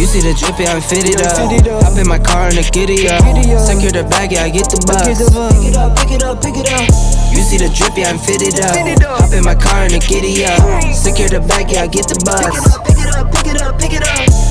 You see the drip, yeah, I'm fitted up. Hop in my car and I get it up. Secure the bag, yeah, I get the bus. Pick it up, pick it up, pick it up. You see the drip, yeah, I'm fitted up. Hop in my car and I get it up. Secure the bag, yeah, I get the bus. Pick it up, pick it up, pick it up, pick it up.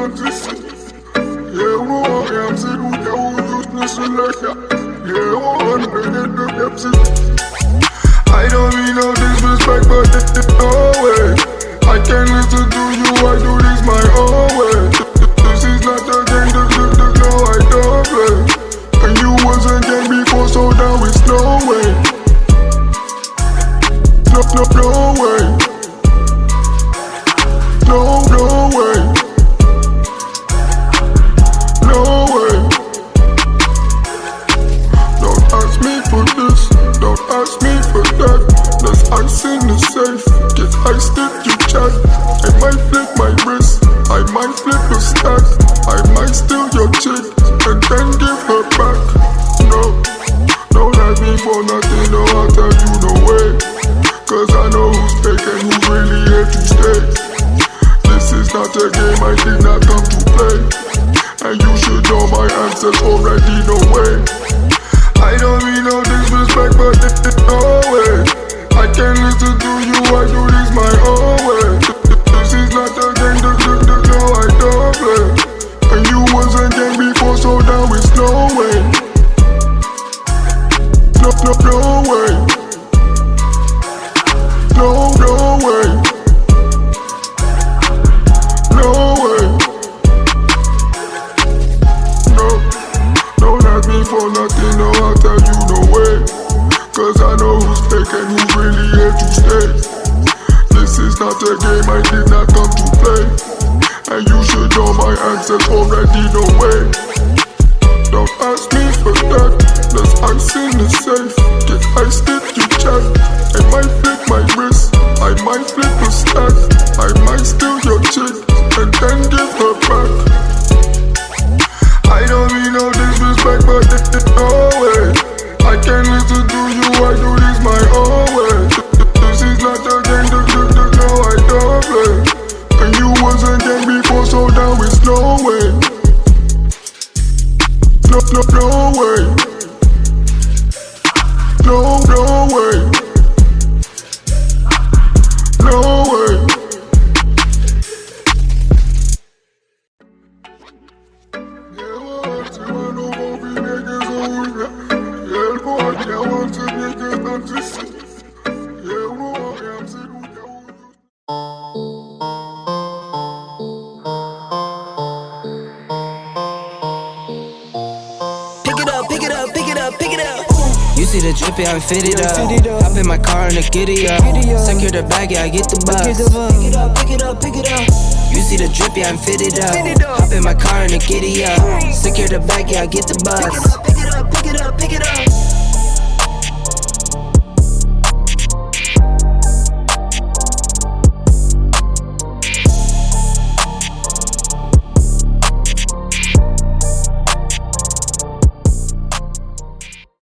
anticipe. Yeah, on am c'est nous qui avons tous le cas. Yeah, on est de Pepsi. I don't mean no disrespect, but no way. I can't listen to you, I do this my own way. This is not a game, no, I don't play. And you wasn't game before, so now it's no way. No way. No way. No way. Don't ask me for this, don't ask me for that. There's ice in the safe, get ice if you chat. I might flip my wrist, I might flip a stack. I might steal your chick, and then give her back. No, don't ask me for nothing, no, I'll tell you no way. Cause I know who's fake and who's really here to stay. This is not a game, I did not come to play. And you should know my answers already, no way. I don't mean no disrespect, but no way. I can't listen to you, I do this my own way. This is not a game, no, I don't play. And you wasn't game before, so now it's no way. No way. No way. No way. No, don't ask me for nothing, no, I'll tell you no way. Cause I know who's fake and who's really here to stay. This is not a game, I did not come to play. And you should know my answers already, no way. Don't ask me for that, there's ice in the safe. Get ice if you chat. I might flip my wrist, I might flip a stack. I might steal your chick, and then give her back. I don't mean no disrespect, but no way. I can't listen to you, I do this my own way. This is not a game, no, I don't play. And you wasn't game before, so now it's no way. No way. No way. No way. You see the drippy, I'm fitted up. Hop in my car and I get it up. Secure the bag, yeah, I get the bus. Pick it up. You see the drippy, I'm fitted up. Hop in my car and I get it up. Secure the bag, yeah, I get the bus. Pick it up.